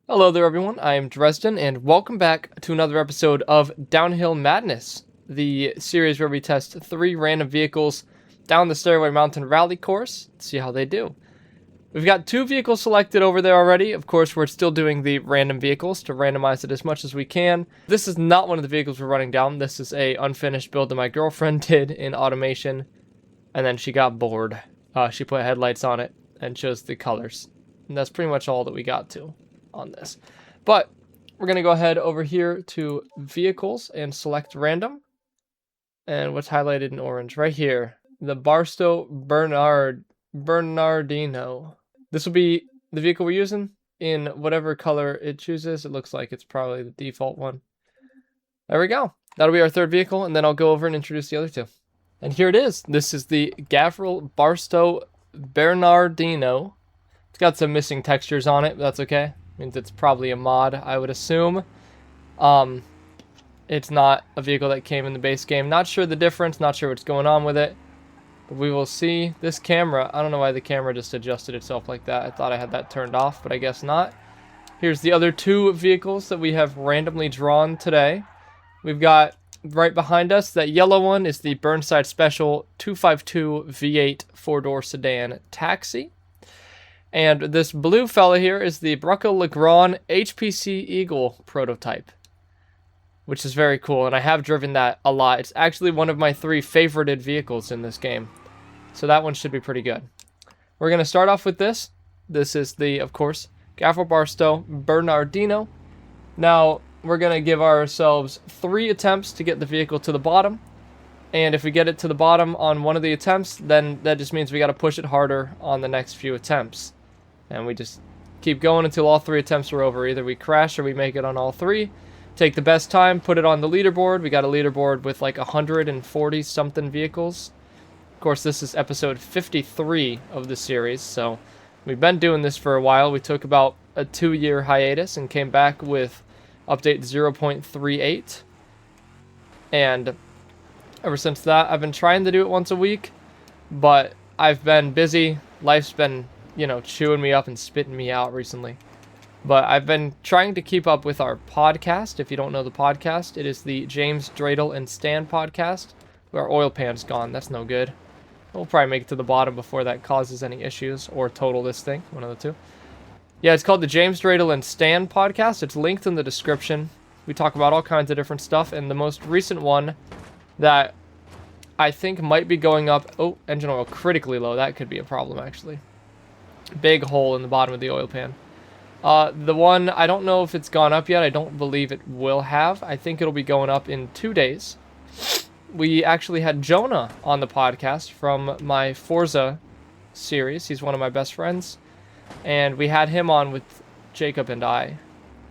Hello there, everyone. I am Dresden, and welcome back to another episode of Downhill Madness, the series where we test 3 random vehicles down the Stairway Mountain Rally Course to see how they do. We've got 2 vehicles selected over there already. Of course, we're still doing the random vehicles to randomize it as much as we can. This is not one of the vehicles we're running down. This is a unfinished build that my girlfriend did in automation, and then she got bored. She put headlights on it and chose the colors, and that's pretty much all that we got to on this. But we're going to go ahead over here to vehicles and select random. And what's highlighted in orange right here, the Barstow Bernardino. This will be the vehicle we're using in whatever color it chooses. It looks like it's probably the default one. There we go. That'll be our 3rd vehicle, and then I'll go over and introduce the other 2. And here it is. This is the Gavril Barstow Bernardino. It's got some missing textures on it, but that's okay. Means it's probably a mod, I would assume. It's not a vehicle that came in the base game. Not sure the difference, not sure what's going on with it. But we will see. This camera, I don't know why the camera just adjusted itself like that. I thought I had that turned off, but I guess not. Here's the other 2 vehicles that we have randomly drawn today. We've got right behind us, that yellow one is the Burnside Special 252 V8 4-door sedan taxi. And this blue fella here is the Brucco Legrand HPC Eagle prototype, which is very cool, and I have driven that a lot. It's actually one of my 3 favorited vehicles in this game, so that one should be pretty good. We're going to start off with this. This is the, of course, Gavril Barstow Bernardino. Now, we're going to give ourselves 3 attempts to get the vehicle to the bottom, and if we get it to the bottom on one of the attempts, then that just means we got to push it harder on the next few attempts. And we just keep going until all 3 attempts are over. Either we crash or we make it on all 3. Take the best time, put it on the leaderboard. We got a leaderboard with like 140 something vehicles. Of course, this is episode 53 of the series, so we've been doing this for a while. We took about a 2-year hiatus and came back with update 0.38. And ever since that, I've been trying to do it once a week, but I've been busy. Life's been, chewing me up and spitting me out recently. But I've been trying to keep up with our podcast. If you don't know the podcast, it is the James Dreidel and Stan podcast. Our oil pan's gone. That's no good. We'll probably make it to the bottom before that causes any issues, or total this thing. One of the 2. Yeah, it's called the James Dreidel and Stan podcast. It's linked in the description. We talk about all kinds of different stuff, and the most recent one that I think might be going up... Oh, engine oil critically low. That could be a problem, actually. Big hole in the bottom of the oil pan. The one, I don't know if it's gone up yet. I don't believe it will have. I think it'll be going up in 2 days. We actually had Jonah on the podcast from my Forza series. He's one of my best friends. And we had him on with Jacob and I.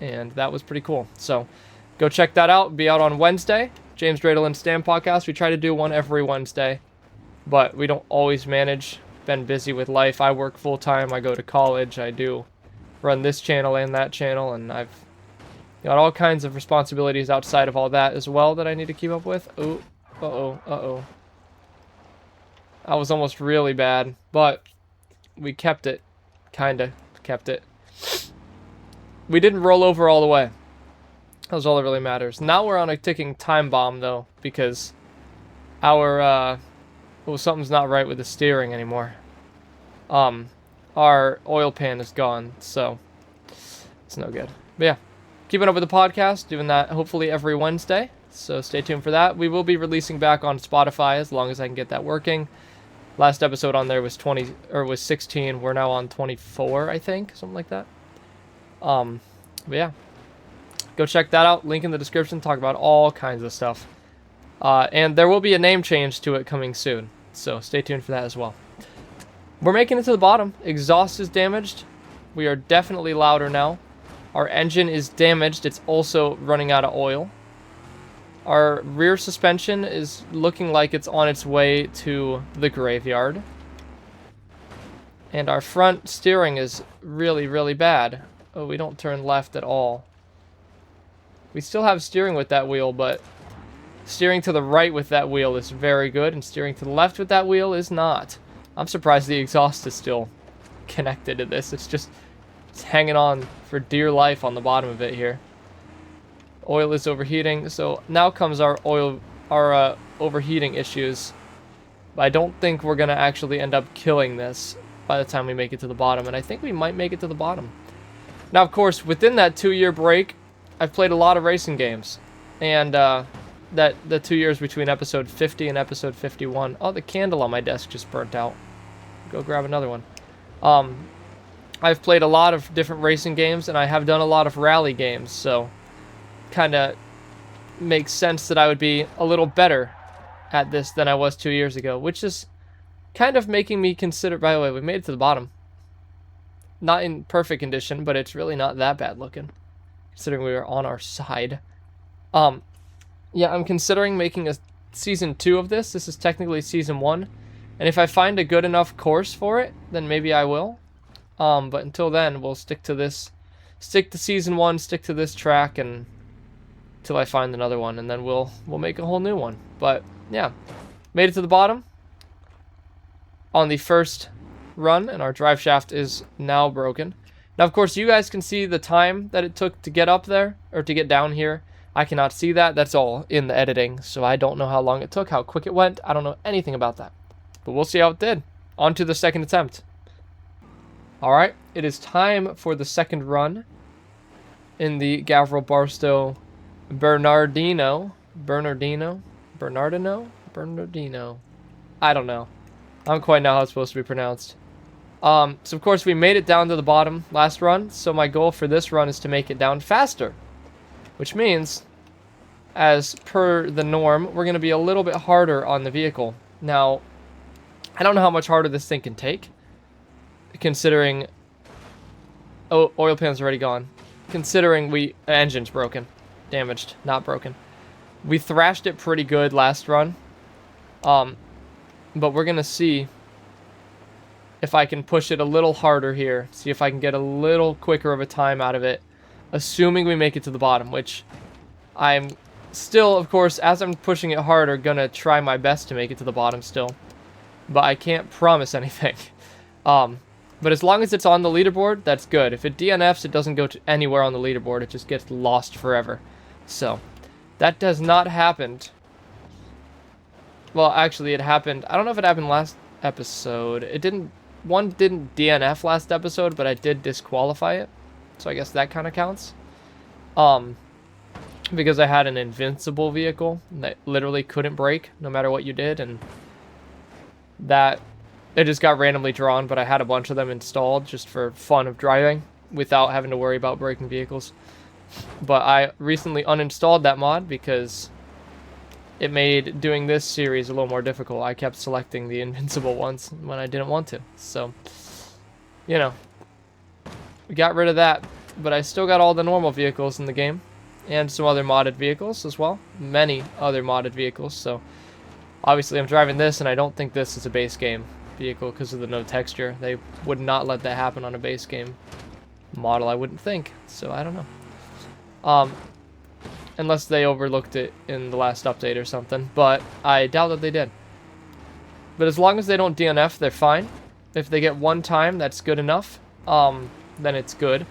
And that was pretty cool. So go check that out. It'll be out on Wednesday. James Dreidel and Stan podcast. We try to do one every Wednesday, but we don't always manage. Been busy with life. I work full time. I go to college. I do run this channel and that channel, and I've got all kinds of responsibilities outside of all that as well that I need to keep up with. Ooh, uh-oh. That was almost really bad, but we kept it. Kinda kept it. We didn't roll over all the way. That was all that really matters. Now we're on a ticking time bomb, though, because something's not right with the steering anymore. Our oil pan is gone, so it's no good. But yeah, keeping up with the podcast, doing that hopefully every Wednesday, so stay tuned for that. We will be releasing back on Spotify as long as I can get that working. Last episode on there was 16. We're now on 24, I think, something like that. But yeah, go check that out. Link in the description. Talk about all kinds of stuff. And there will be a name change to it coming soon, so stay tuned for that as well. We're making it to the bottom. Exhaust is damaged. We are definitely louder now. Our engine is damaged. It's also running out of oil. Our rear suspension is looking like it's on its way to the graveyard. And our front steering is really, really bad. Oh, we don't turn left at all. We still have steering with that wheel, but steering to the right with that wheel is very good, and steering to the left with that wheel is not. I'm surprised the exhaust is still connected to this. It's just It's hanging on for dear life on the bottom of it here. Oil is overheating, so now comes our overheating issues. But I don't think we're gonna actually end up killing this by the time we make it to the bottom, and I think we might make it to the bottom. Now, of course, within that 2-year break, I've played a lot of racing games, and the 2 years between episode 50 and episode 51. Oh, the candle on my desk just burnt out. Go grab another one. I've played a lot of different racing games, and I have done a lot of rally games, so kind of makes sense that I would be a little better at this than I was 2 years ago, which is kind of making me consider. By the way, we made it to the bottom. Not in perfect condition, but it's really not that bad looking, considering we were on our side. Yeah, I'm considering making a season 2 of this. This is technically season 1, and if I find a good enough course for it, then maybe I will. But until then, we'll stick to this, stick to season 1, stick to this track, and until I find another one, and then we'll make a whole new one. But yeah, made it to the bottom on the first run, and our drive shaft is now broken. Now, of course, you guys can see the time that it took to get up there, or to get down here. I cannot see that. That's all in the editing, so I don't know how long it took, how quick it went. I don't know anything about that. But we'll see how it did. On to the second attempt. Alright, it is time for the second run in the Gavril Barstow Bernardino. I don't know. I don't quite know how it's supposed to be pronounced. So of course we made it down to the bottom last run, so my goal for this run is to make it down faster. Which means, as per the norm, we're going to be a little bit harder on the vehicle. Now, I don't know how much harder this thing can take, considering... Oh, oil pan's already gone. Considering engine's broken. Damaged, not broken. We thrashed it pretty good last run. But we're going to see if I can push it a little harder here. See if I can get a little quicker of a time out of it. Assuming we make it to the bottom, which I'm still, of course, as I'm pushing it harder, gonna try my best to make it to the bottom still. But I can't promise anything. But as long as it's on the leaderboard, that's good. If it DNFs, it doesn't go to anywhere on the leaderboard. It just gets lost forever. So, that does not happen. Well, actually, it happened. I don't know if it happened last episode. It didn't. One didn't DNF last episode, but I did disqualify it. So I guess that kind of counts. Because I had an invincible vehicle that literally couldn't break no matter what you did, and that it just got randomly drawn, but I had a bunch of them installed just for fun of driving without having to worry about breaking vehicles. But I recently uninstalled that mod because it made doing this series a little more difficult. I kept selecting the invincible ones when I didn't want to. So, you know, we got rid of that, but I still got all the normal vehicles in the game, and some other modded vehicles as well. Many other modded vehicles, so obviously I'm driving this, and I don't think this is a base game vehicle because of the no texture. They would not let that happen on a base game model, I wouldn't think, so I don't know. Unless they overlooked it in the last update or something, but I doubt that they did. But as long as they don't DNF, they're fine. If they get one time, that's good enough. Then it's good.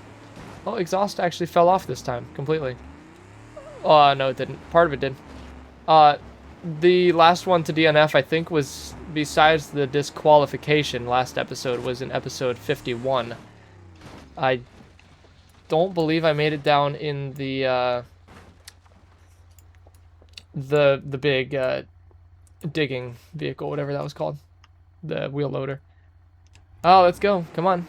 Oh, exhaust actually fell off this time completely. Oh, no, it didn't. Part of it did. The last one to DNF, I think, was, besides the disqualification last episode, was in episode 51. I don't believe I made it down in the big digging vehicle, whatever that was called. The wheel loader. Oh, let's go. Come on.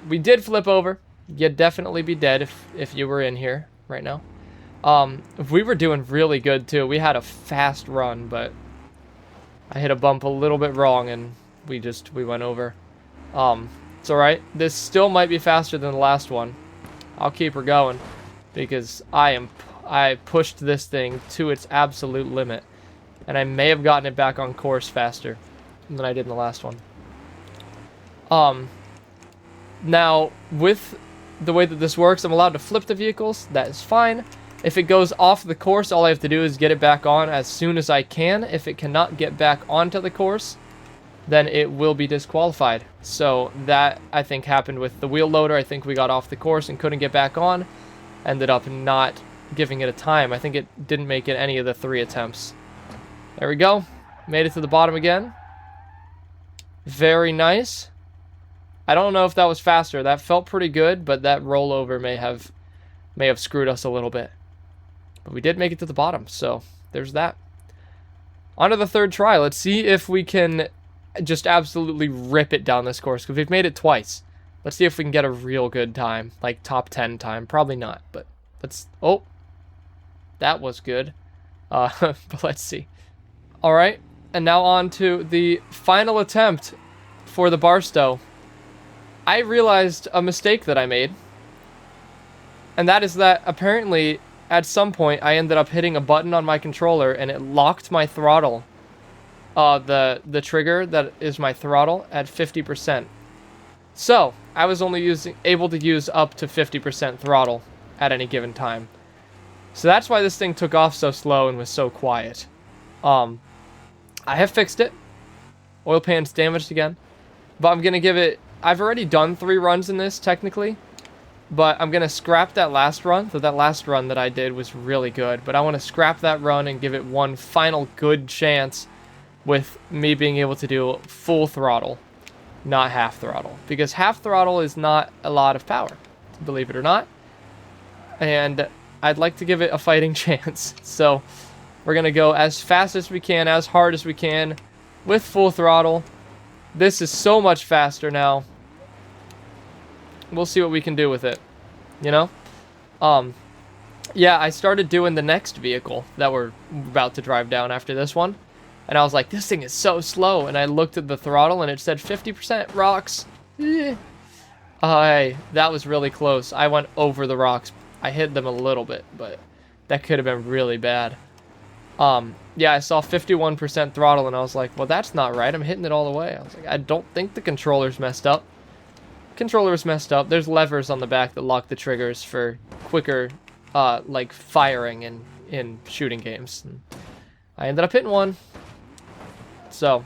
We did flip over. You'd definitely be dead if you were in here right now. We were doing really good too. We had a fast run, but I hit a bump a little bit wrong and we went over. It's alright. This still might be faster than the last one. I'll keep her going because I pushed this thing to its absolute limit, and I may have gotten it back on course faster than I did in the last one. Now, with the way that this works, I'm allowed to flip the vehicles. That is fine. If it goes off the course, all I have to do is get it back on as soon as I can. If it cannot get back onto the course, then it will be disqualified. So that, I think, happened with the wheel loader. I think we got off the course and couldn't get back on. Ended up not giving it a time. I think it didn't make it any of the 3 attempts. There we go. Made it to the bottom again. Very nice. I don't know if that was faster. That felt pretty good, but that rollover may have screwed us a little bit. But we did make it to the bottom, so there's that. On to the 3rd try. Let's see if we can just absolutely rip it down this course, because we've made it twice. Let's see if we can get a real good time, like top 10 time. Probably not, but let's... Oh, that was good. But let's see. All right, and now on to the final attempt for the Barstow. I realized a mistake that I made, and that is that apparently at some point I ended up hitting a button on my controller and it locked my throttle. The trigger that is my throttle at 50%. So I was only able to use up to 50% throttle at any given time. So that's why this thing took off so slow and was so quiet. I have fixed it. Oil pan's damaged again, but I'm gonna give it... I've already done 3 runs in this, technically. But I'm going to scrap that last run. So that last run that I did was really good. But I want to scrap that run and give it one final good chance with me being able to do full throttle, not half throttle. Because half throttle is not a lot of power, believe it or not. And I'd like to give it a fighting chance. So we're going to go as fast as we can, as hard as we can, with full throttle. This is so much faster now. We'll see what we can do with it, you know? Yeah, I started doing the next vehicle that we're about to drive down after this one. And I was like, this thing is so slow. And I looked at the throttle and it said 50% rocks. Hey, that was really close. I went over the rocks. I hit them a little bit, but that could have been really bad. Yeah, I saw 51% throttle and I was like, well, that's not right. I'm hitting it all the way. I was like, I don't think the controller's messed up. Controller's messed up. There's levers on the back that lock the triggers for quicker, like, firing in shooting games. And I ended up hitting one. So,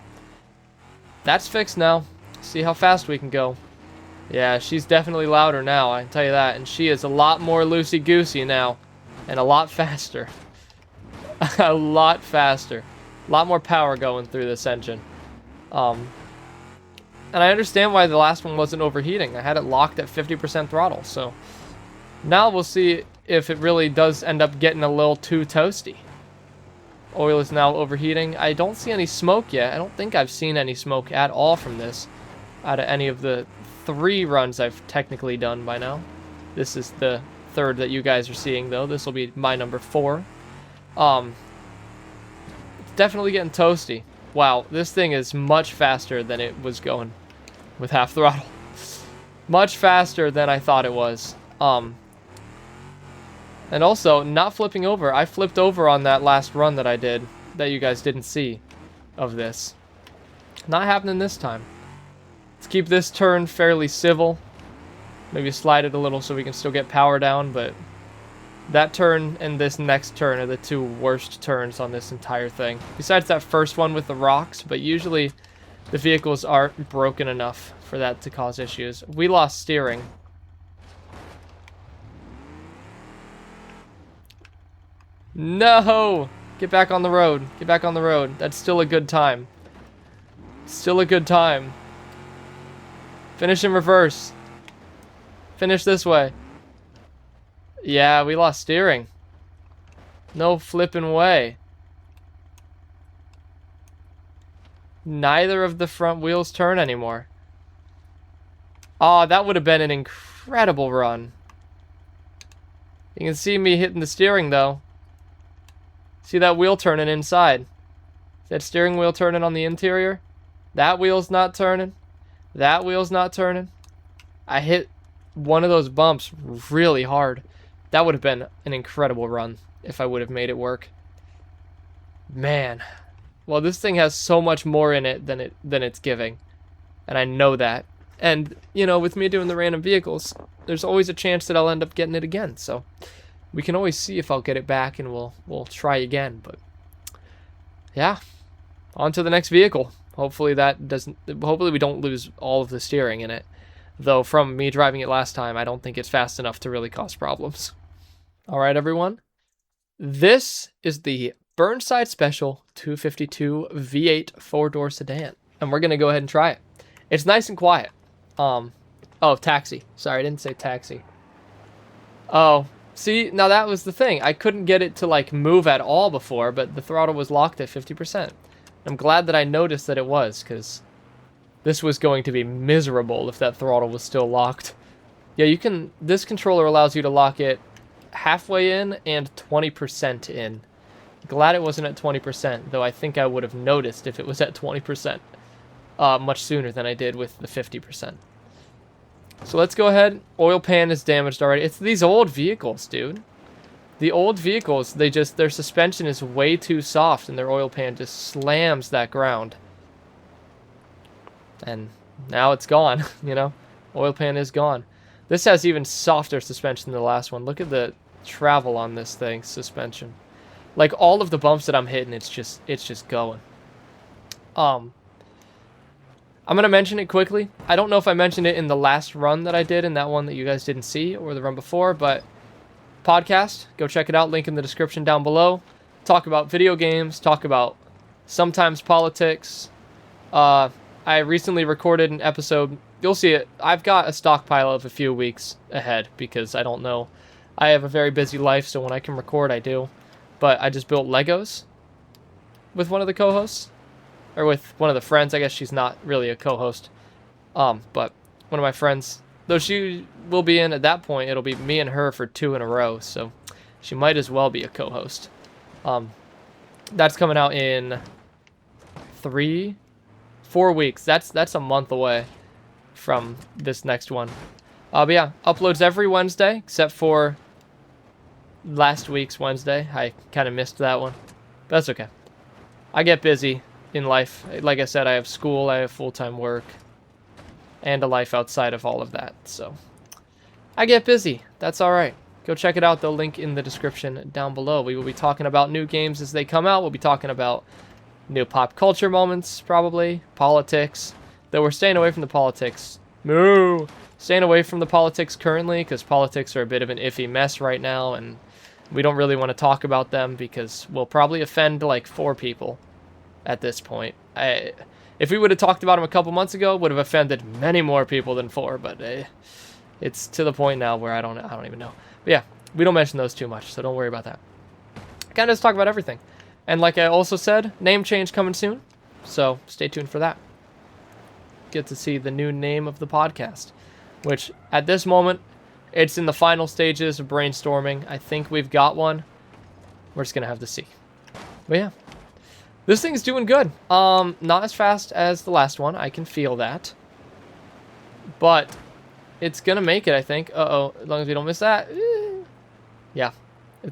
that's fixed now. See how fast we can go. Yeah, she's definitely louder now, I can tell you that. And she is a lot more loosey-goosey now. And a lot faster. A lot faster. A lot more power going through this engine. And I understand why the last one wasn't overheating. I had it locked at 50% throttle. So now we'll see if it really does end up getting a little too toasty. Oil is now overheating. I don't see any smoke yet. I don't think I've seen any smoke at all from this out of any of the 3 runs I've technically done by now. This is the 3rd that you guys are seeing, though. This will be my number 4. It's definitely getting toasty. Wow, this thing is much faster than it was going with half throttle. Much faster than I thought it was. And also, not flipping over. I flipped over on that last run that I did that you guys didn't see of this. Not happening this time. Let's keep this turn fairly civil. Maybe slide it a little so we can still get power down, but that turn and this next turn are the 2 worst turns on this entire thing. Besides that first one with the rocks, but usually the vehicles aren't broken enough for that to cause issues. We lost steering. No! Get back on the road. Get back on the road. That's still a good time. Still a good time. Finish in reverse. Finish this way. Yeah, we lost steering. No flipping way. Neither of the front wheels turn anymore. Oh, that would have been an incredible run. You can see me hitting the steering, though. See that wheel turning inside? Is that steering wheel turning on the interior? That wheel's not turning. That wheel's not turning. I hit one of those bumps really hard. That would have been an incredible run if I would have made it work. Man. Well, this thing has so much more in it than it's giving. And I know that. And, you know, with me doing the random vehicles, there's always a chance that I'll end up getting it again. So we can always see if I'll get it back and we'll try again. But yeah, on to the next vehicle. Hopefully that doesn't. Hopefully we don't lose all of the steering in it. Though from me driving it last time, I don't think it's fast enough to really cause problems. All right, everyone. This is the Burnside Special 252 V8 four-door sedan, and we're gonna go ahead and try it. It's nice and quiet. Oh, taxi. Sorry, I didn't say taxi. Oh, see, now that was the thing. I couldn't get it to like move at all before, but the throttle was locked at 50%. I'm glad that I noticed that it was, because this was going to be miserable if that throttle was still locked. Yeah, you can. This controller allows you to lock it halfway in and 20% in. Glad it wasn't at 20%, though I think I would have noticed if it was at 20% much sooner than I did with the 50%. So let's go ahead. Oil pan is damaged already. It's these old vehicles, dude. The old vehicles, their suspension is way too soft and their oil pan just slams that ground. And now it's gone, you know? Oil pan is gone. This has even softer suspension than the last one. Look at the travel on this thing, suspension. Like all of the bumps that I'm hitting, it's just going. I'm going to mention it quickly. I don't know if I mentioned it in the last run that I did, in that one that you guys didn't see, or the run before, but podcast, go check it out, link in the description down below. Talk about video games, talk about sometimes politics. I recently recorded an episode. You'll see it. I've got a stockpile of a few weeks ahead because I don't know. I have a very busy life, so when I can record, I do. But I just built Legos with one of the co-hosts. Or with one of the friends. I guess she's not really a co-host. But one of my friends, though she will be in at that point, it'll be me and her for 2 in a row. So she might as well be a co-host. That's coming out in 4 weeks. That's a month away from this next one. But yeah, uploads every Wednesday except for last week's Wednesday. I kind of missed that one. But that's okay. I get busy in life. Like I said, I have school, I have full-time work, and a life outside of all of that. So I get busy. That's all right. Go check it out. The link in the description down below. We will be talking about new games as they come out. We'll be talking about new pop culture moments, probably. Politics. Though we're staying away from the politics. No! Staying away from the politics currently, because politics are a bit of an iffy mess right now, and we don't really want to talk about them because we'll probably offend like 4 people at this point. If we would have talked about them a couple months ago, would have offended many more people than 4, but it's to the point now where I don't even know. But yeah, we don't mention those too much, so don't worry about that. Kind of just talk about everything. And like I also said, name change coming soon, so stay tuned for that. Get to see the new name of the podcast, which at this moment, it's in the final stages of brainstorming. I think we've got one. We're just going to have to see. But yeah, this thing's doing good. Not as fast as the last one. I can feel that. But it's going to make it, I think. Uh-oh, as long as we don't miss that. Yeah,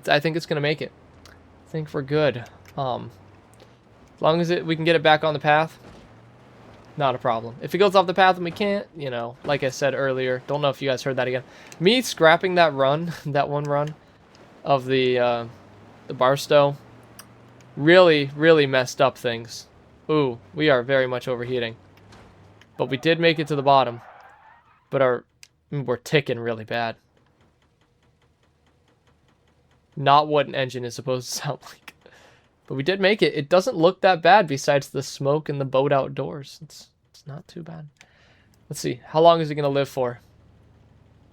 I think it's going to make it. I think we're good. As long as we can get it back on the path, not a problem. If it goes off the path and we can't, you know, like I said earlier, don't know if you guys heard that again. Me scrapping that run, that one run of the Barstow, really, really messed up things. Ooh, we are very much overheating. But we did make it to the bottom. But we're ticking really bad. Not what an engine is supposed to sound like. But we did make it. It doesn't look that bad besides the smoke and the boat outdoors. It's not too bad. Let's see. How long is it going to live for?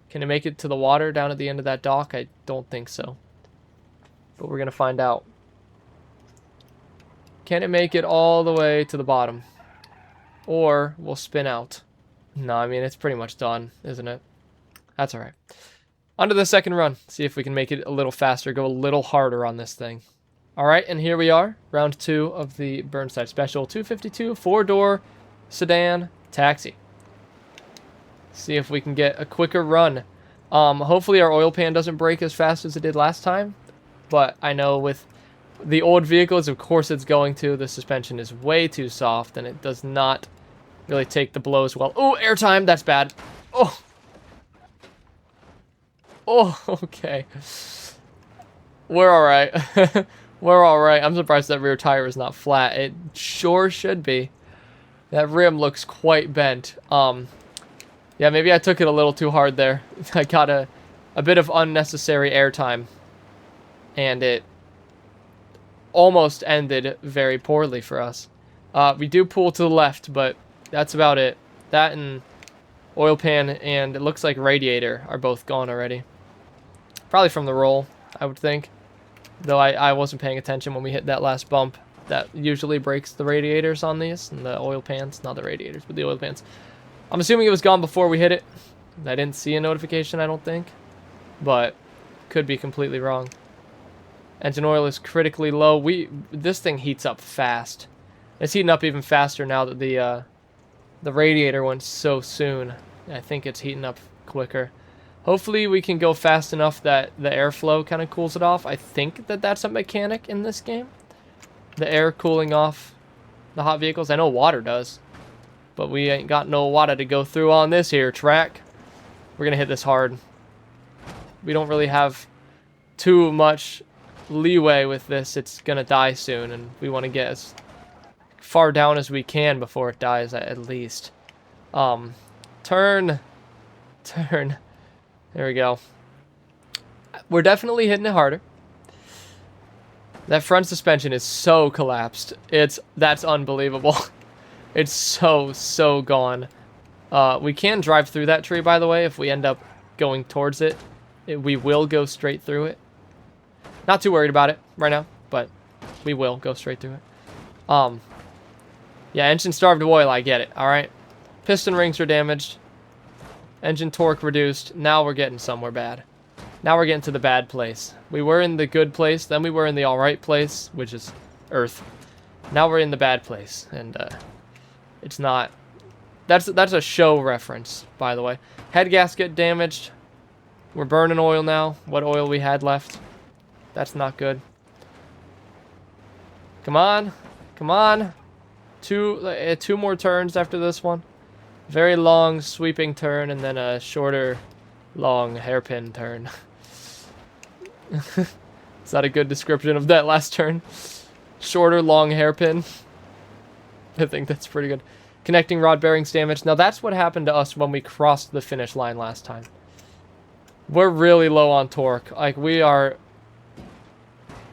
Can it make it to the water down at the end of that dock? I don't think so. But we're going to find out. Can it make it all the way to the bottom? Or we'll spin out. No, I mean, it's pretty much done, isn't it? That's all right. On to the second run. See if we can make it a little faster, go a little harder on this thing. All right, and here we are, round 2 of the Burnside Special 252 4-door sedan taxi. See if we can get a quicker run. Hopefully our oil pan doesn't break as fast as it did last time, but I know with the old vehicles, of course it's going to. The suspension is way too soft, and it does not really take the blows well. Oh, airtime, that's bad. Oh. Oh, okay. We're all right. We're all right. I'm surprised that rear tire is not flat. It sure should be. That rim looks quite bent. Yeah, maybe I took it a little too hard there. I got a bit of unnecessary airtime, and it almost ended very poorly for us. We do pull to the left, but that's about it. That and oil pan and it looks like radiator are both gone already. Probably from the roll, I would think. Though I wasn't paying attention when we hit that last bump. That usually breaks the radiators on these, and the oil pans. Not the radiators, but the oil pans. I'm assuming it was gone before we hit it. I didn't see a notification, I don't think. But could be completely wrong. Engine oil is critically low. This thing heats up fast. It's heating up even faster now that the radiator went so soon. I think it's heating up quicker. Hopefully we can go fast enough that the airflow kind of cools it off. I think that that's a mechanic in this game. The air cooling off the hot vehicles. I know water does. But we ain't got no water to go through on this here track. We're going to hit this hard. We don't really have too much leeway with this. It's going to die soon. And we want to get as far down as we can before it dies at least. Turn. There we go. We're definitely hitting it harder. That front suspension is so collapsed. That's unbelievable. It's so gone. We can drive through that tree, by the way, if we end up going towards it. We will go straight through it. Not too worried about it right now, but we will go straight through it. Yeah, engine starved oil, I get it, alright? Piston rings are damaged. Engine torque reduced. Now we're getting somewhere bad. Now we're getting to the bad place. We were in the good place, then we were in the alright place, which is Earth. Now we're in the bad place, and it's not... That's a show reference, by the way. Head gasket damaged. We're burning oil now. What oil we had left. That's not good. Come on. Come on. Two more turns after this one. Very long sweeping turn and then a shorter long hairpin turn. Is that a good description of that last turn? Shorter long hairpin. I think that's pretty good. Connecting rod bearings damaged. Now that's what happened to us when we crossed the finish line last time. We're really low on torque. Like we got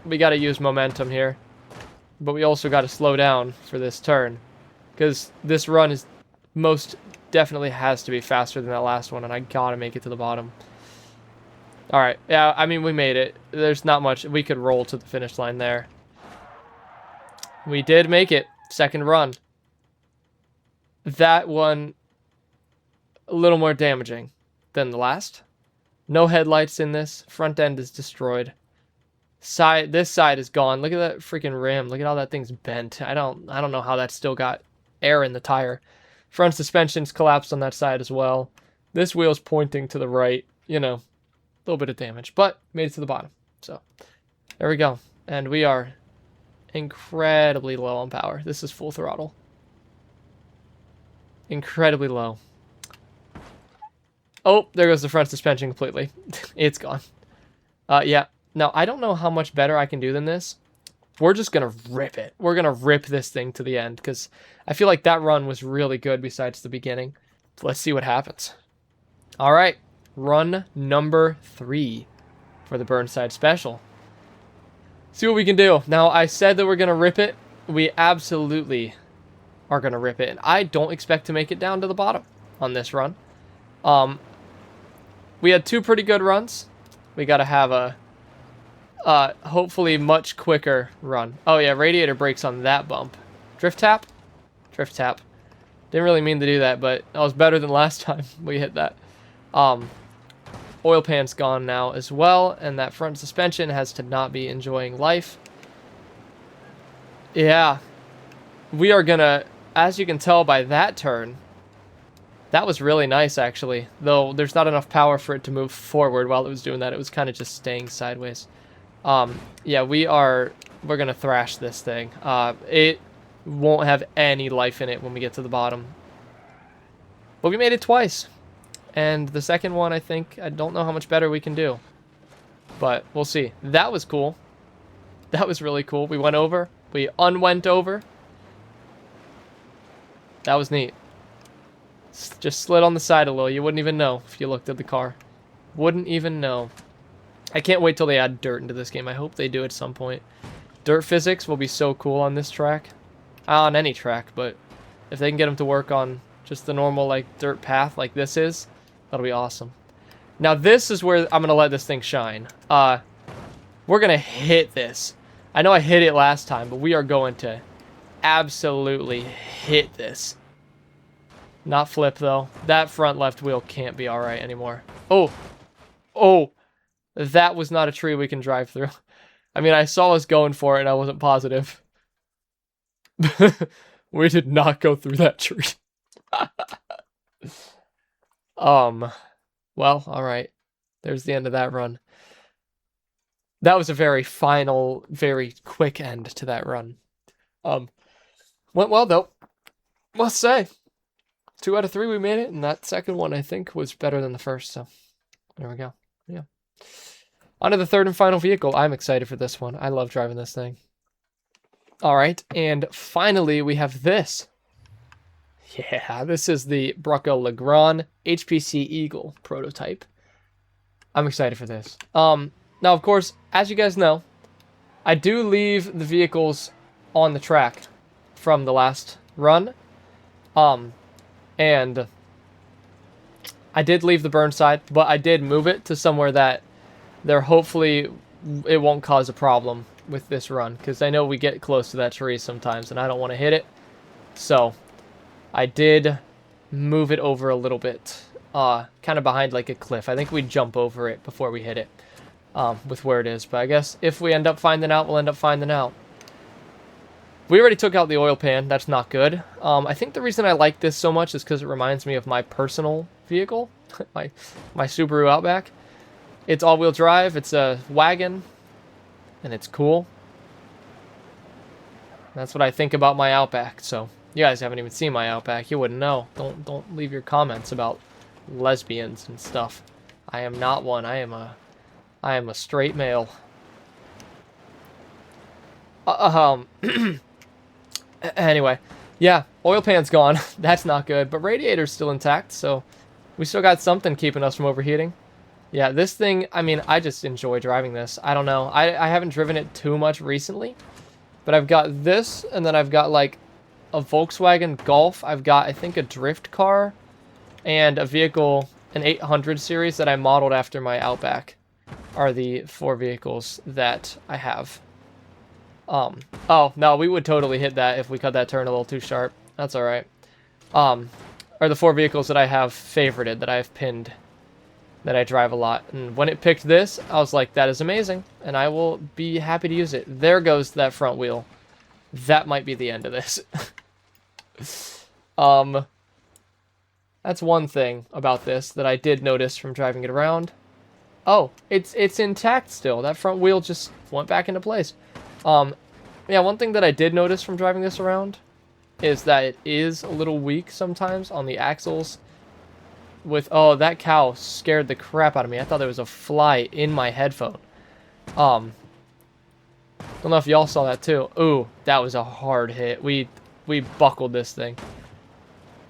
to use momentum here. But we also got to slow down for this turn. Because this run is most definitely has to be faster than that last one. And I got to make it to the bottom. Alright. Yeah, I mean, we made it. There's not much. We could roll to the finish line there. We did make it. Second run. That one a little more damaging than the last. No headlights in this. Front end is destroyed. This side is gone. Look at that freaking rim. Look at how that thing's bent. I don't know how that's still got air in the tire. Front suspension's collapsed on that side as well. This wheel's pointing to the right. You know, a little bit of damage, but made it to the bottom. So there we go. And we are incredibly low on power. This is full throttle. Incredibly low. Oh, there goes the front suspension completely. It's gone. Yeah. Now, I don't know how much better I can do than this. We're just going to rip it. We're going to rip this thing to the end because I feel like that run was really good besides the beginning. So let's see what happens. All right. Run number 3 for the Burnside Special. See what we can do. Now, I said that we're going to rip it. We absolutely are going to rip it. And I don't expect to make it down to the bottom on this run. We had 2 pretty good runs. We got to have a hopefully much quicker run. Oh yeah, radiator brakes on that bump. Drift tap? Drift tap. Didn't really mean to do that, but that was better than last time we hit that. Oil pan's gone now as well, and that front suspension has to not be enjoying life. Yeah. We are gonna, as you can tell by that turn, that was really nice actually. Though there's not enough power for it to move forward while it was doing that. It was kind of just staying sideways. Yeah, we're gonna thrash this thing. It won't have any life in it when we get to the bottom. But we made it twice. And the second one, I don't know how much better we can do. But we'll see. That was cool. That was really cool. We went over. We unwent over. That was neat. Just slid on the side a little. You wouldn't even know if you looked at the car. Wouldn't even know. I can't wait till they add dirt into this game. I hope they do at some point. Dirt physics will be so cool on this track. On any track, but if they can get them to work on just the normal, like, dirt path like this is, that'll be awesome. Now, this is where I'm going to let this thing shine. We're going to hit this. I know I hit it last time, but we are going to absolutely hit this. Not flip, though. That front left wheel can't be alright anymore. Oh! Oh! That was not a tree we can drive through. I mean, I saw us going for it, and I wasn't positive. We did not go through that tree. Well, alright. There's the end of that run. That was a very final, very quick end to that run. Went well, though. Must say. 2 out of 3 we made it, and that second one, I think, was better than the first, so there we go. Yeah. On to the third and final vehicle. I'm excited for this one. I love driving this thing. Alright, and finally we have this. Yeah, this is the Brucko Legrand HPC Eagle prototype. I'm excited for this. Now, of course, as you guys know, I do leave the vehicles on the track from the last run. And I did leave the burn side, but I did move it to somewhere that there hopefully it won't cause a problem with this run, because I know we get close to that tree sometimes, and I don't want to hit it. So I did move it over a little bit, kind of behind like a cliff. I think we'd jump over it before we hit it, with where it is. But I guess if we end up finding out, we'll end up finding out. We already took out the oil pan. That's not good. I think the reason I like this so much is because it reminds me of my personal vehicle, my Subaru Outback. It's all-wheel drive. It's a wagon, and it's cool. That's what I think about my Outback. So you guys haven't even seen my Outback. You wouldn't know. Don't leave your comments about lesbians and stuff. I am not one. I am a straight male. Anyway, yeah, oil pan's gone. That's not good, but radiator's still intact, so we still got something keeping us from overheating. Yeah, this thing, I mean, I just enjoy driving this. I don't know. I haven't driven it too much recently, but I've got this, and then I've got, like, a Volkswagen Golf. I've got, I think, a drift car, and a vehicle, an 800 series that I modeled after my Outback are the 4 vehicles that I have. Oh, no, we would totally hit that if we cut that turn a little too sharp. That's alright. Are the 4 vehicles that I have favorited, that I have pinned, that I drive a lot. And when it picked this, I was like, that is amazing, and I will be happy to use it. There goes that front wheel. That might be the end of this. That's one thing about this that I did notice from driving it around. Oh, it's intact still. That front wheel just went back into place. Yeah, one thing that I did notice from driving this around is that it is a little weak sometimes on the axles. Oh, that cow scared the crap out of me. I thought there was a fly in my headphone. Don't know if y'all saw that too. Ooh, that was a hard hit. We buckled this thing.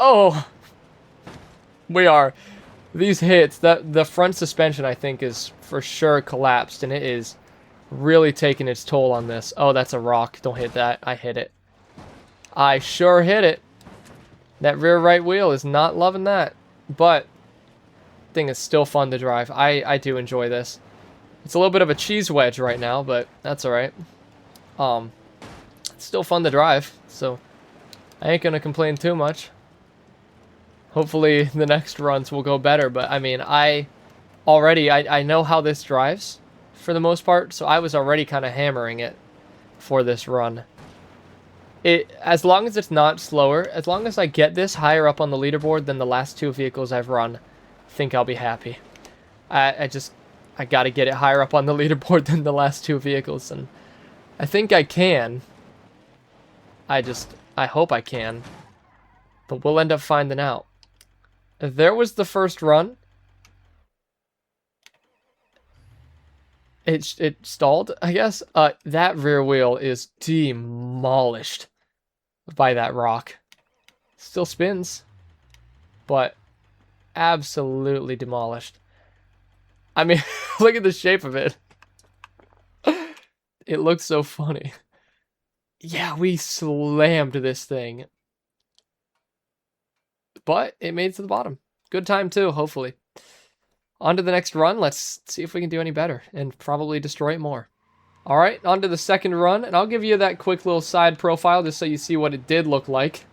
Oh, these hits, the front suspension I think is for sure collapsed, and it is really taking its toll on this. Oh, that's a rock. Don't hit that. I hit it. I sure hit it. That rear right wheel is not loving that. But thing is still fun to drive. I do enjoy this. It's a little bit of a cheese wedge right now, but that's alright. It's still fun to drive, so I ain't gonna complain too much. Hopefully the next runs will go better, but I mean, I know how this drives for the most part, so I was already kind of hammering it for this run. As long as it's not slower, as long as I get this higher up on the leaderboard than the last 2 vehicles I've run, I think I'll be happy. I gotta get it higher up on the leaderboard than the last 2 vehicles, and I think I can. I hope I can, but we'll end up finding out. There was the first run. It stalled, I guess. That rear wheel is demolished by that rock. Still spins, but absolutely demolished. I mean, look at the shape of it. It looks so funny. Yeah, we slammed this thing. But it made it to the bottom. Good time too, hopefully. On to the next run. Let's see if we can do any better and probably destroy it more. All right, on to the second run. And I'll give you that quick little side profile just so you see what it did look like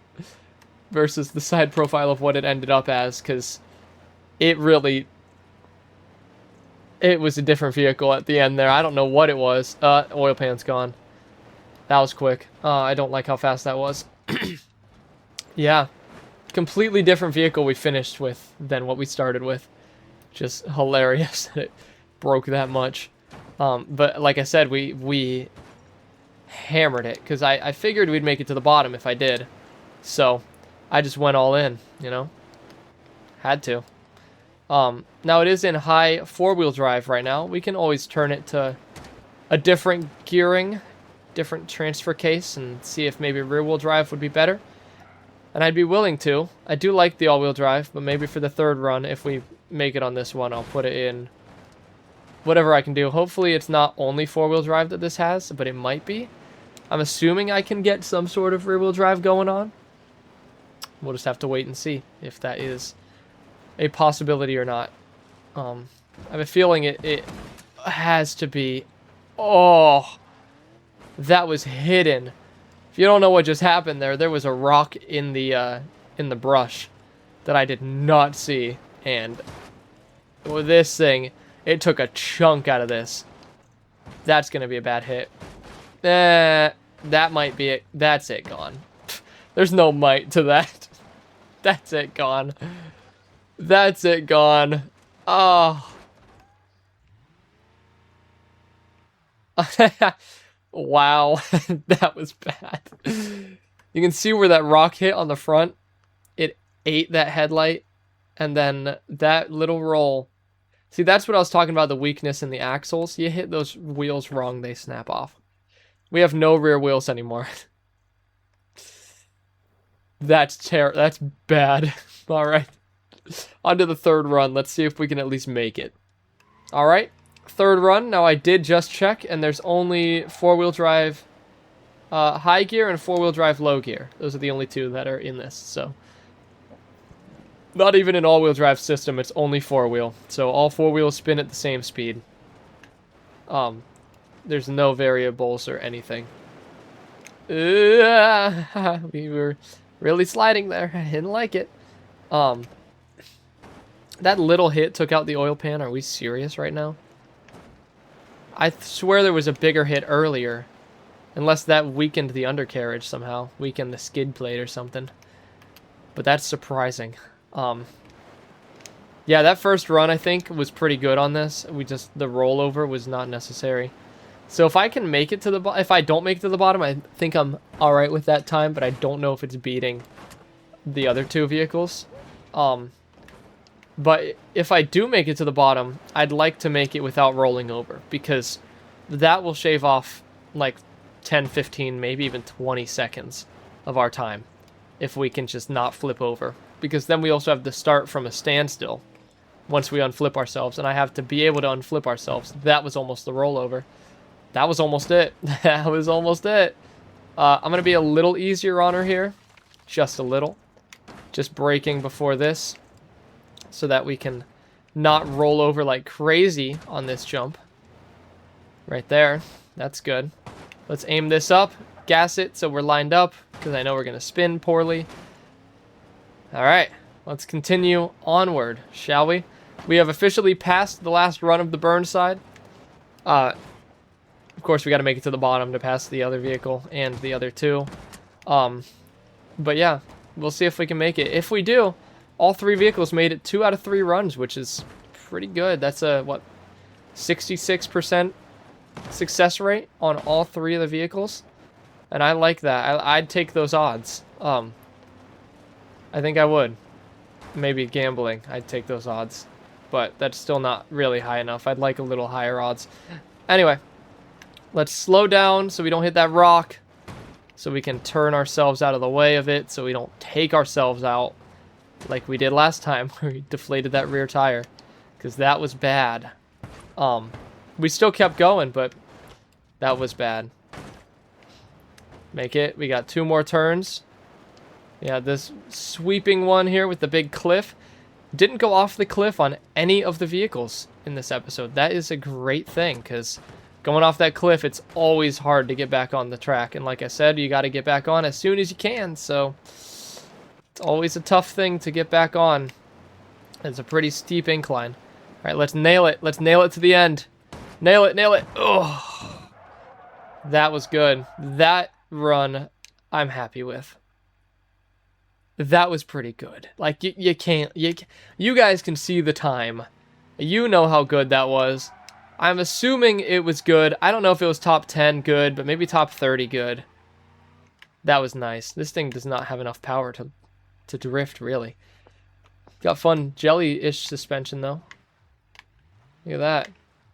versus the side profile of what it ended up as, because it really... It was a different vehicle at the end there. I don't know what it was. Oil pan's gone. That was quick. I don't like how fast that was. Yeah. Completely different vehicle we finished with than what we started with. Just hilarious that it broke that much. But like I said, we hammered it because I figured we'd make it to the bottom if I did. So I just went all in, you know. Had to. Now it is in high four-wheel drive right now. We can always turn it to a different gearing, different transfer case, and see if maybe rear-wheel drive would be better. And I'd be willing to. I do like the all-wheel drive, but maybe for the third run, if we make it on this one, I'll put it in whatever I can do. Hopefully it's not only four-wheel drive that this has, but it might be. I'm assuming I can get some sort of rear-wheel drive going on. We'll just have to wait and see if that is a possibility or not. I have a feeling it has to be. Oh, that was hidden. If you don't know what just happened there was a rock in the brush that I did not see, and with this thing, it took a chunk out of this. That's gonna be a bad hit. That might be it. That's it gone. There's no might to that. That's it gone. That's it gone. Oh. Wow, that was bad. You can see where that rock hit on the front. It ate that headlight, and then that little roll. See, that's what I was talking about, the weakness in the axles. You hit those wheels wrong, they snap off. We have no rear wheels anymore. That's That's bad. All right. On to the third run. Let's see if we can at least make it. All right. Third run. Now I did just check, and there's only four-wheel drive high gear and four-wheel drive low gear. Those are the only two that are in this. So not even an all-wheel drive system. It's only four-wheel. So all four wheels spin at the same speed. There's no variables or anything. We were really sliding there. I didn't like it. That little hit took out the oil pan. Are we serious right now? I swear there was a bigger hit earlier. Unless that weakened the undercarriage somehow. Weakened the skid plate or something. But that's surprising. Yeah, that first run, I think, was pretty good on this. The rollover was not necessary. So if I can make it to the bottom, if I don't make it to the bottom, I think I'm alright with that time, but I don't know if it's beating the other two vehicles. But if I do make it to the bottom, I'd like to make it without rolling over, because that will shave off like 10, 15, maybe even 20 seconds of our time if we can just not flip over. Because then we also have to start from a standstill once we unflip ourselves, and I have to be able to unflip ourselves. That was almost the rollover. That was almost it. That was almost it. I'm going to be a little easier on her here. Just a little. Just braking before this, so that we can not roll over like crazy on this jump. Right there. That's good. Let's aim this up. Gas it so we're lined up, because I know we're going to spin poorly. Alright. Let's continue onward, shall we? We have officially passed the last run of the Burnside. Of course, we got to make it to the bottom to pass the other vehicle and the other two. But yeah, we'll see if we can make it. If we do, all three vehicles made it 2 out of 3 runs, which is pretty good. That's a, what, 66% success rate on all 3 of the vehicles? And I like that. I'd take those odds. I think I would. Maybe gambling, I'd take those odds. But that's still not really high enough. I'd like a little higher odds. Anyway, let's slow down so we don't hit that rock. so we can turn ourselves out of the way of it so we don't take ourselves out like we did last time where we deflated that rear tire, because that was bad. We still kept going, but that was bad. Make it. We got 2 more turns. Yeah, this sweeping one here with the big cliff. Didn't go off the cliff on any of the vehicles in this episode. That is a great thing, because going off that cliff, it's always hard to get back on the track. And like I said, you got to get back on as soon as you can. So it's always a tough thing to get back on. It's a pretty steep incline. All right, let's nail it. Let's nail it to the end. Nail it, nail it. Oh, that was good. That run, I'm happy with. That was pretty good. Like, you guys can see the time. You know how good that was. I'm assuming it was good. I don't know if it was top 10 good, but maybe top 30 good. That was nice. This thing does not have enough power to drift, really. Got fun jelly-ish suspension, though. Look at that.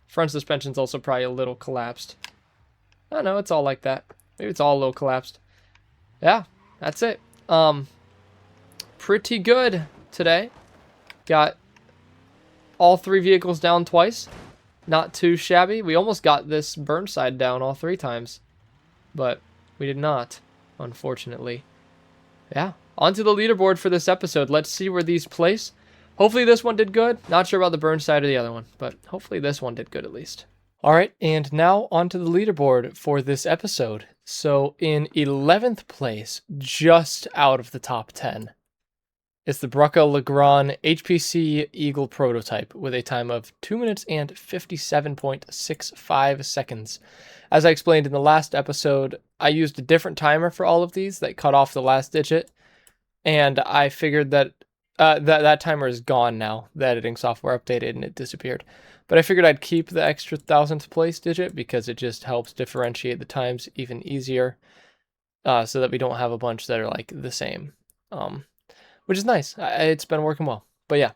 Front suspension's also probably a little collapsed. I don't know, it's all like that. Maybe it's all a little collapsed. Yeah, that's it. Pretty good today. Got all 3 vehicles down twice. Not too shabby. We almost got this Burnside down all 3 times, but we did not, unfortunately. Yeah, onto the leaderboard for this episode. Let's see where these place. Hopefully this one did good. Not sure about the Burnside or the other one, but hopefully this one did good at least. All right, and now onto the leaderboard for this episode. So in 11th place, just out of the top 10, is the Brucka Legrand HPC Eagle prototype with a time of 2 minutes and 57.65 seconds. As I explained in the last episode, I used a different timer for all of these that cut off the last digit, and I figured that that timer is gone now. The editing software updated and it disappeared. But I figured I'd keep the extra 1000th place digit because it just helps differentiate the times even easier, so that we don't have a bunch that are like the same. Which is nice. It's been working well. But yeah,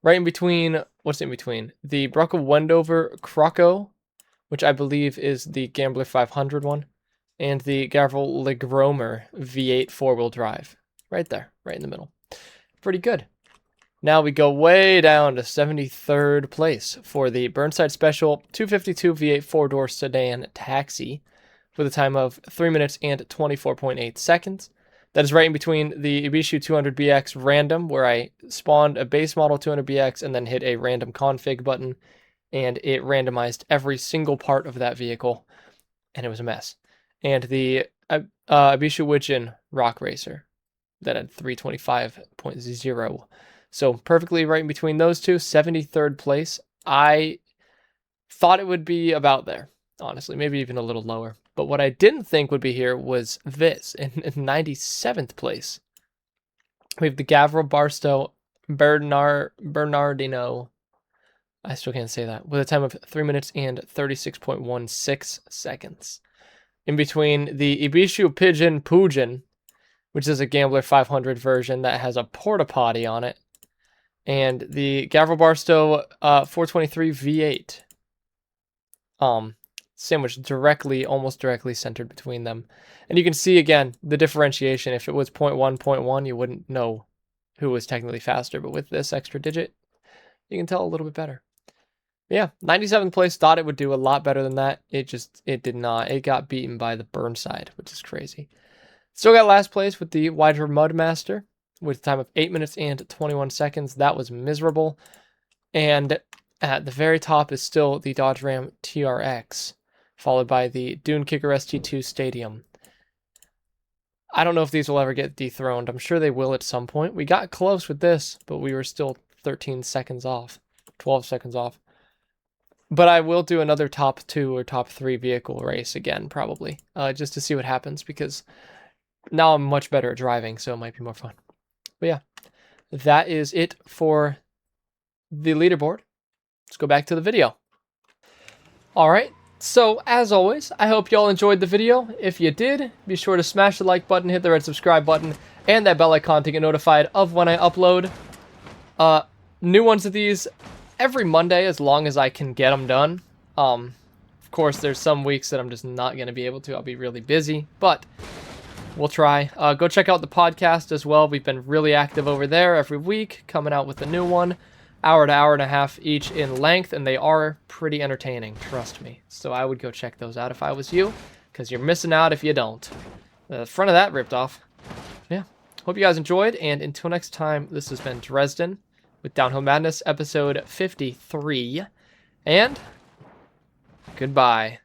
right in between, what's in between? The Brucka Wendover Croco, which I believe is the Gambler 500 one, and the Gavril Legromer V8 4-wheel drive. Right there, right in the middle. Pretty good. Now we go way down to 73rd place for the Burnside Special 252 V8 4-door sedan taxi with a time of 3 minutes and 24.8 seconds. That is right in between the Ibishu 200BX random, where I spawned a base model 200BX and then hit a random config button, and it randomized every single part of that vehicle, and it was a mess. And the Ibishu Widgeon Rock Racer that had 325.0. So perfectly right in between those two, 73rd place. I thought it would be about there, honestly, maybe even a little lower. But what I didn't think would be here was this, in 97th place. We have the Gavril Barstow Bernardino. I still can't say that. With a time of 3 minutes and 36.16 seconds. In between the Ibishu Pigeon Pujin, which is a Gambler 500 version that has a porta potty on it, and the Gavril Barstow 423 V8. Sandwiched directly, almost directly centered between them. And you can see again the differentiation. If it was 0.1, you wouldn't know who was technically faster, but with this extra digit, you can tell a little bit better. Yeah, 97th place, thought it would do a lot better than that. It did not. It got beaten by the Burnside, which is crazy. Still got last place with the Wider Mudmaster with a time of 8 minutes and 21 seconds. That was miserable. And at the very top is still the Dodge Ram TRX, followed by the Dune Kicker ST2 Stadium. I don't know if these will ever get dethroned. I'm sure they will at some point. We got close with this, but we were still 13 seconds off, 12 seconds off. But I will do another top 2 or top 3 vehicle race again, probably, just to see what happens, because now I'm much better at driving, so it might be more fun. But yeah, that is it for the leaderboard. Let's go back to the video. All right. So, as always, I hope y'all enjoyed the video. If you did, be sure to smash the like button, hit the red subscribe button, and that bell icon to get notified of when I upload. New ones of these every Monday, as long as I can get them done. Of course, there's some weeks that I'm just not going to be able to. I'll be really busy, but We'll try. Go check out the podcast as well. We've been really active over there every week, coming out with a new one. Hour to hour and a half each in length, and they are pretty entertaining, trust me. So I would go check those out if I was you, because you're missing out if you don't. The front of that ripped off. Yeah. Hope you guys enjoyed, and until next time, this has been Dresden with Downhill Madness, episode 53. And goodbye.